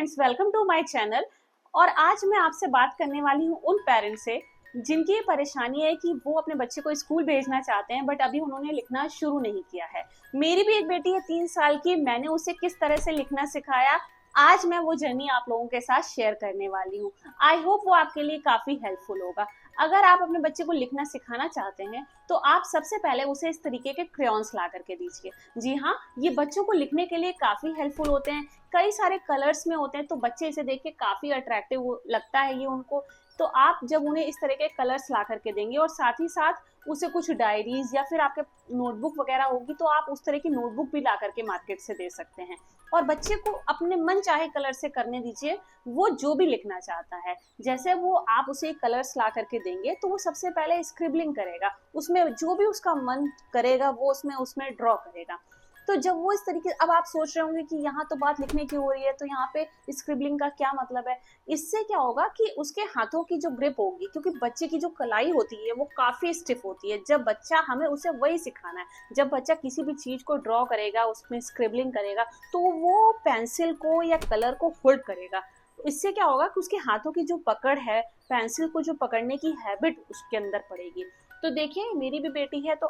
Friends, welcome to my channel. और आज मैं आपसे बात करने वाली हूँ उन पेरेंट्स से जिनकी ये परेशानी है कि वो अपने बच्चे को स्कूल भेजना चाहते हैं बट अभी उन्होंने लिखना शुरू नहीं किया है। मेरी भी एक बेटी है 3 साल की, मैंने उसे किस तरह से लिखना सिखाया, आज मैं वो जर्नी आप लोगों के साथ शेयर करने वाली हूँ। आई होप वो आपके लिए काफी हेल्पफुल होगा। अगर आप अपने बच्चे को लिखना सिखाना चाहते हैं तो आप सबसे पहले उसे इस तरीके के क्रेयॉन्स ला करके दीजिए। जी हाँ, ये बच्चों को लिखने के लिए काफी हेल्पफुल होते हैं। कई सारे कलर्स में होते हैं तो बच्चे इसे देख के काफी अट्रैक्टिव लगता है ये उनको। तो आप जब उन्हें इस तरह के कलर्स ला करके देंगे और साथ ही साथ उसे कुछ डायरीज या फिर आपके नोटबुक वगैरह होगी तो आप उस तरह की नोटबुक भी ला करके मार्केट से दे सकते हैं। और बच्चे को अपने मन चाहे कलर से करने दीजिए, वो जो भी लिखना चाहता है। जैसे वो आप उसे कलर्स ला करके देंगे तो वो सबसे पहले स्क्रिबलिंग करेगा, उसमें जो भी उसका मन करेगा वो उसमें ड्रॉ करेगा। तो जब वो इस तरीके, अब आप सोच रहे होंगे कि यहाँ तो बात लिखने की हो रही है तो यहाँ पे स्क्रिबलिंग का क्या मतलब है। इससे क्या होगा कि उसके हाथों की जो ग्रिप होगी, क्योंकि बच्चे की जो कलाई होती है वो काफी स्टिफ होती है। जब बच्चा, हमें उसे वही सिखाना है, जब बच्चा किसी भी चीज को ड्रॉ करेगा, उसमें स्क्रिबलिंग करेगा तो वो पेंसिल को या कलर को होल्ड करेगा। इससे क्या होगा कि उसके हाथों की जो पकड़ है, पेंसिल को जो पकड़ने की हैबिट उसके अंदर पड़ेगी। तो देखिए, मेरी भी बेटी है तो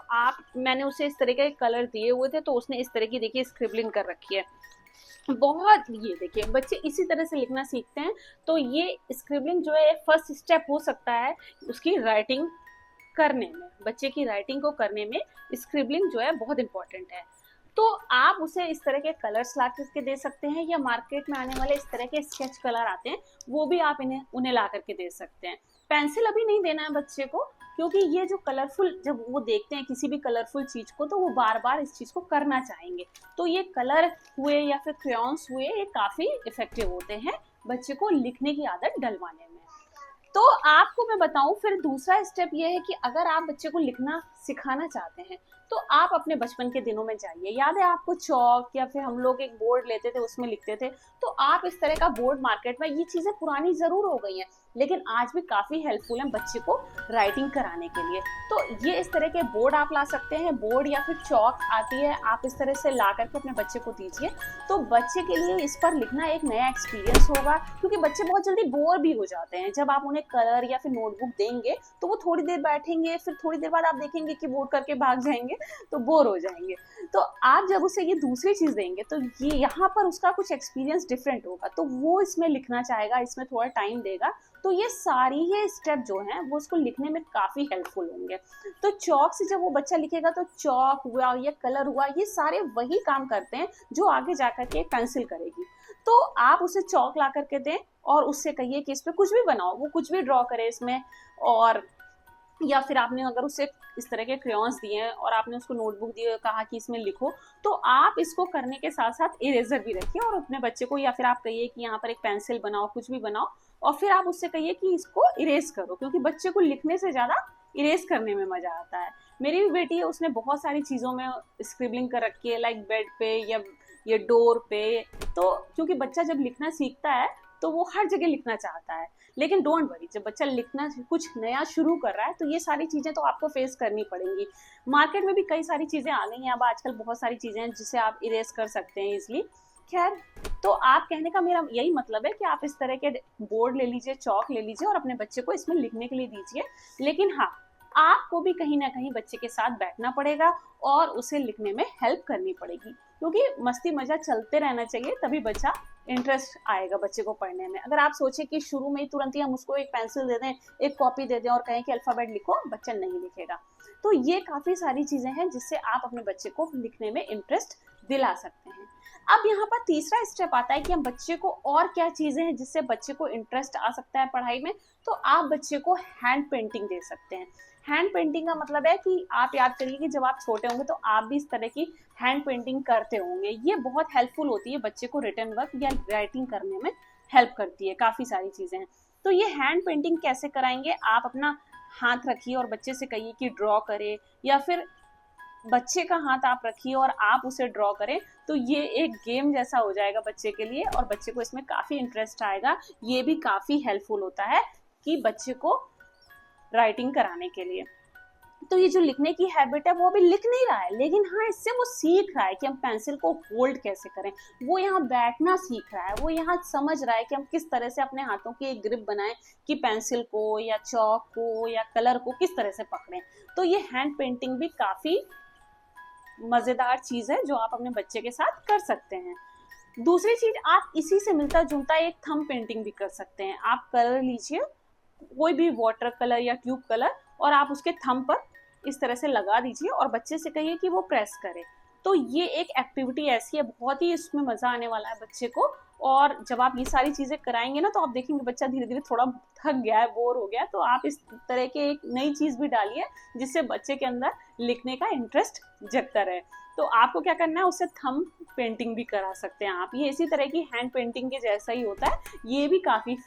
मैंने उसे इस तरह के कलर दिए हुए थे तो उसने इस तरह की देखिए स्क्रिबलिंग कर रखी है। बहुत, ये देखिए बच्चे इसी तरह से लिखना सीखते हैं। तो ये स्क्रिबलिंग जो है फर्स्ट स्टेप हो सकता है उसकी राइटिंग करने में। बच्चे की राइटिंग को करने में स्क्रिबलिंग जो है बहुत इंपॉर्टेंट है। तो आप उसे इस तरह के कलर्स ला करके दे सकते हैं या मार्केट में आने वाले इस तरह के स्केच कलर आते हैं वो भी आप उन्हें ला करके दे सकते हैं। पेंसिल अभी नहीं देना है बच्चे को, क्योंकि ये जो कलरफुल, जब वो देखते हैं किसी भी कलरफुल चीज को तो वो बार बार इस चीज को करना चाहेंगे। तो ये कलर हुए या फिर क्रेयॉन्स हुए, ये काफी इफेक्टिव होते हैं बच्चे को लिखने की आदत डलवाने में। तो आपको मैं बताऊं, फिर दूसरा स्टेप ये है कि अगर आप बच्चे को लिखना सिखाना चाहते हैं तो आप अपने बचपन के दिनों में जाइए। याद है आपको चौक या फिर हम लोग एक बोर्ड लेते थे उसमें लिखते थे, तो आप इस तरह का बोर्ड मार्केट में, ये चीजें पुरानी जरूर हो गई हैं लेकिन आज भी काफी हेल्पफुल है बच्चे को राइटिंग कराने के लिए। तो ये इस तरह के बोर्ड आप ला सकते हैं, बोर्ड या फिर चौक आती है, आप इस तरह से ला करके अपने बच्चे को दीजिए। तो बच्चे के लिए इस पर लिखना एक नया एक्सपीरियंस होगा, क्योंकि बच्चे बहुत जल्दी बोर भी हो जाते हैं। जब आप उन्हें कलर या फिर नोटबुक देंगे तो वो थोड़ी देर बैठेंगे, फिर थोड़ी देर बाद आप देखेंगे कि बोर्ड करके भाग जाएंगे, तो बोर हो जाएंगे। तो आप जब उसे ये दूसरी चीज देंगे तो ये यहाँ पर उसका कुछ एक्सपीरियंस डिफरेंट होगा, तो वो इसमें लिखना चाहेगा, इसमें थोड़ा टाइम देगा। तो ये सारी ही स्टेप जो हैं वो उसको लिखने में काफी हेल्पफुल होंगे। तो चौक से जब वो बच्चा लिखेगा तो चौक हुआ या कलर हुआ, ये सारे वही काम करते हैं जो आगे जाकर के पेंसिल करेगी। तो आप उसे चौक ला करके दें और उससे कहिए कि इस पे कुछ भी बनाओ, वो कुछ भी ड्रॉ करे इसमें। और या फिर आपने अगर उसे इस तरह के क्रेयॉन्स दिए हैं और आपने उसको नोटबुक दी है, कहा कि इसमें लिखो, तो आप इसको करने के साथ साथ इरेजर भी रखिए और अपने बच्चे को, या फिर आप कहिए कि यहाँ पर एक पेंसिल बनाओ, कुछ भी बनाओ, और फिर आप उससे कहिए कि इसको इरेज करो, क्योंकि बच्चे को लिखने से ज्यादा इरेज करने में मजा आता है। मेरी भी बेटी है, उसने बहुत सारी चीजों में स्क्रिबलिंग कर रखी है, लाइक बेड पे या ये डोर पे। तो क्योंकि बच्चा जब लिखना सीखता है तो वो हर जगह लिखना चाहता है, लेकिन डोंट वरी, जब बच्चा लिखना कुछ नया शुरू कर रहा है तो ये सारी चीजें तो आपको फेस करनी पड़ेंगी। मार्केट में भी कई सारी चीजें आ गई हैं अब, आजकल बहुत सारी चीजें हैं जिसे आप इरेज कर सकते हैं इजिली। खैर, तो आप कहने का मेरा यही मतलब है कि आप इस तरह के बोर्ड ले लीजिए, चौक ले लीजिए और अपने बच्चे को इसमें लिखने के लिए दीजिए। लेकिन हाँ, आपको भी कहीं ना कहीं बच्चे के साथ बैठना पड़ेगा और उसे लिखने में हेल्प करनी पड़ेगी, क्योंकि मस्ती मजा चलते रहना चाहिए, तभी बच्चा इंटरेस्ट आएगा बच्चे को पढ़ने में। अगर आप सोचे कि शुरू में ही तुरंत ही हम उसको एक पेंसिल दे दें, एक कॉपी दे दें और कहें कि अल्फाबेट लिखो, बच्चा नहीं लिखेगा। तो ये काफी सारी चीजें हैं जिससे आप अपने बच्चे को लिखने में इंटरेस्ट दिला सकते हैं। अब यहाँ पर तीसरा स्टेप आता है कि हम बच्चे को और क्या चीजें हैं जिससे बच्चे को इंटरेस्ट आ सकता है पढ़ाई में। तो आप बच्चे को हैंड पेंटिंग दे सकते हैं। हैंड पेंटिंग का मतलब है कि आप याद करिए कि जब आप छोटे होंगे तो आप भी इस तरह की हैंड पेंटिंग करते होंगे। ये बहुत हेल्पफुल होती है बच्चे को रिटन वर्क या राइटिंग करने में हेल्प करती है, काफी सारी चीजें हैं। तो ये हैंड पेंटिंग कैसे कराएंगे, आप अपना हाथ रखिए और बच्चे से कहिए कि ड्रॉ करे, या फिर बच्चे का हाथ आप रखिए और आप उसे ड्रॉ करें। तो ये एक गेम जैसा हो जाएगा बच्चे के लिए और बच्चे को इसमें काफी इंटरेस्ट आएगा। ये भी काफी हेल्पफुल होता है कि बच्चे को राइटिंग कराने के लिए। तो ये जो लिखने की हैबिट है वो अभी लिख नहीं रहा है, लेकिन हाँ इससे वो सीख रहा है कि हम पेंसिल को होल्ड कैसे करें। वो यहाँ बैठना सीख रहा है, वो यहाँ समझ रहा है कि हम किस तरह से अपने हाथों की एक ग्रिप बनाएं कि पेंसिल को या चौक को या कलर को किस तरह से पकड़ें। तो ये हैंड पेंटिंग भी काफी मजेदार चीज है जो आप अपने बच्चे के साथ कर सकते हैं। दूसरी चीज, आप इसी से मिलता जुलता एक थंब पेंटिंग भी कर सकते हैं। आप कलर लीजिए, कोई भी वाटर कलर या ट्यूब कलर, और आप उसके थंब पर इस तरह से लगा दीजिए और बच्चे से कहिए कि वो प्रेस करे। तो ये एक एक्टिविटी ऐसी है, बहुत ही इसमें मजा आने वाला है बच्चे को। और जब आप ये सारी चीजें कराएंगे ना, तो आप देखेंगे बच्चा धीरे धीरे थोड़ा थक गया है, बोर हो गया है। तो आप इस तरह के एक नई चीज भी डालिए जिससे बच्चे के अंदर लिखने का इंटरेस्ट जगता रहे। तो आपको क्या करना है, उससे थंब पेंटिंग भी करा सकते हैं आप। ये इसी तरह की हैंड पेंटिंग के जैसा ही होता है, ये भी काफी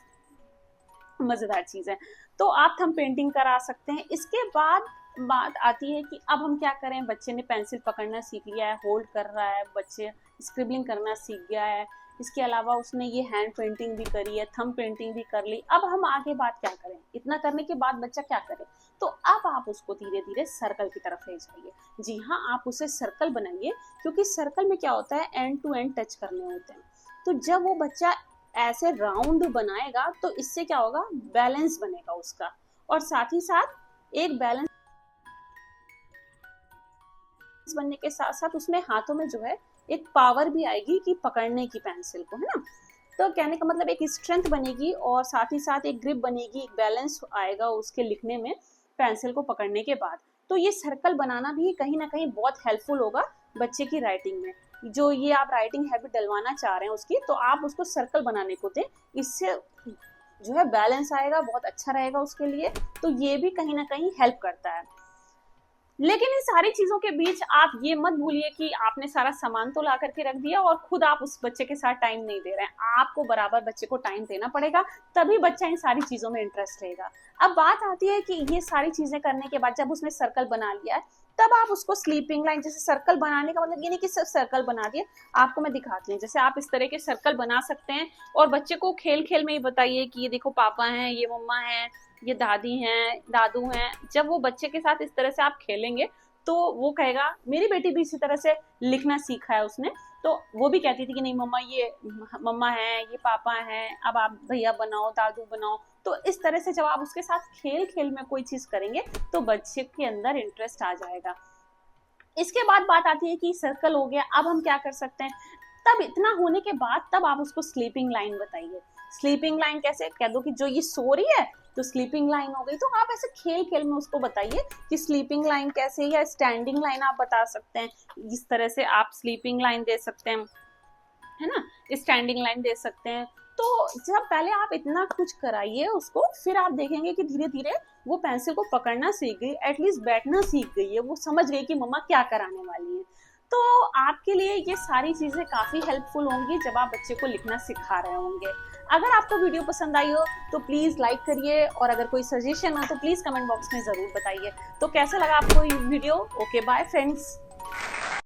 मजेदार चीज है। तो आप थंब पेंटिंग करा सकते हैं। इसके बाद बात आती है कि अब हम क्या करें। बच्चे ने पेंसिल पकड़ना सीख लिया है, होल्ड कर रहा है, बच्चे स्क्रिबलिंग करना सीख गया है, इसके अलावा उसने ये हैंड पेंटिंग भी करी है, थंब पेंटिंग भी कर ली। अब हम आगे बात क्या करें, इतना करने के बाद बच्चा क्या करे। तो अब आप उसको धीरे धीरे सर्कल की तरफ ले जाइए। जी हाँ, आप उसे सर्कल बनाइए, क्योंकि सर्कल में क्या होता है, एंड टू एंड टच करने होते हैं। तो जब वो बच्चा ऐसे राउंड बनाएगा तो इससे क्या होगा, बैलेंस बनेगा उसका, और साथ ही साथ एक बैलेंस बनने के साथ साथ उसमें हाथों में जो है एक पावर भी आएगी कि पकड़ने की पेंसिल को, है ना। तो कहने का मतलब एक स्ट्रेंथ बनेगी और साथ ही साथ एक ग्रिप बनेगी, एक बैलेंस आएगा उसके लिखने में पेंसिल को पकड़ने के बाद। तो ये सर्कल बनाना भी कहीं ना कहीं बहुत हेल्पफुल होगा बच्चे की राइटिंग में। जो ये आप राइटिंग हैबिट डलवाना चाह रहे हैं उसकी, तो आप उसको सर्कल बनाने को दें, इससे जो है बैलेंस आएगा, बहुत अच्छा रहेगा उसके लिए। तो ये भी कहीं ना कहीं हेल्प करता है। लेकिन इन सारी चीजों के बीच आप ये मत भूलिए कि आपने सारा सामान तो ला करके रख दिया और खुद आप उस बच्चे के साथ टाइम नहीं दे रहे हैं। आपको बराबर बच्चे को टाइम देना पड़ेगा, तभी बच्चा इन सारी चीजों में इंटरेस्ट लेगा। अब बात आती है कि ये सारी चीजें करने के बाद जब उसने सर्कल बना लिया है, तब आप उसको स्लीपिंग लाइन, जैसे सर्कल बनाने का मतलब ये नहीं कि सिर्फ सर्कल बना दिए, आपको मैं दिखाती हूँ। जैसे आप इस तरह के सर्कल बना सकते हैं और बच्चे को खेल खेल में ही बताइए कि ये देखो पापा हैं, ये मम्मा है, ये दादी हैं, दादू हैं। जब वो बच्चे के साथ इस तरह से आप खेलेंगे तो वो कहेगा मेरी बेटी भी इसी तरह से लिखना सीखा है उसने। तो वो भी कहती थी कि नहीं मम्मा ये मम्मा है, ये पापा हैं, अब आप भैया बनाओ, दादू बनाओ। तो इस तरह से जब आप उसके साथ खेल खेल में कोई चीज करेंगे तो बच्चे के अंदर इंटरेस्ट आ जाएगा। इसके बाद बात आती है कि सर्कल हो गया, अब हम क्या कर सकते हैं। तब इतना होने के बाद तब आप उसको स्लीपिंग लाइन बताइए। स्लीपिंग लाइन कैसे, कह दो कि जो ये सो रही है तो स्लीपिंग लाइन हो गई। तो आप ऐसे खेल खेल में उसको बताइए कि स्लीपिंग लाइन कैसे, या स्टैंडिंग लाइन आप बता सकते हैं। इस तरह से आप स्लीपिंग लाइन दे सकते हैं, है ना, स्टैंडिंग लाइन दे सकते हैं। तो जब पहले आप इतना कुछ कराइए उसको, फिर आप देखेंगे कि धीरे धीरे वो पेंसिल को पकड़ना सीख गई, एटलीस्ट बैठना सीख गई है, वो समझ गई कि मम्मा क्या कराने वाली है। तो आपके लिए ये सारी चीजें काफी हेल्पफुल होंगी जब आप बच्चे को लिखना सिखा रहे होंगे। अगर आपको वीडियो पसंद आई हो तो प्लीज लाइक करिए, और अगर कोई सजेशन हो तो प्लीज कमेंट बॉक्स में जरूर बताइए। तो कैसा लगा आपको ये वीडियो। Okay bye friends.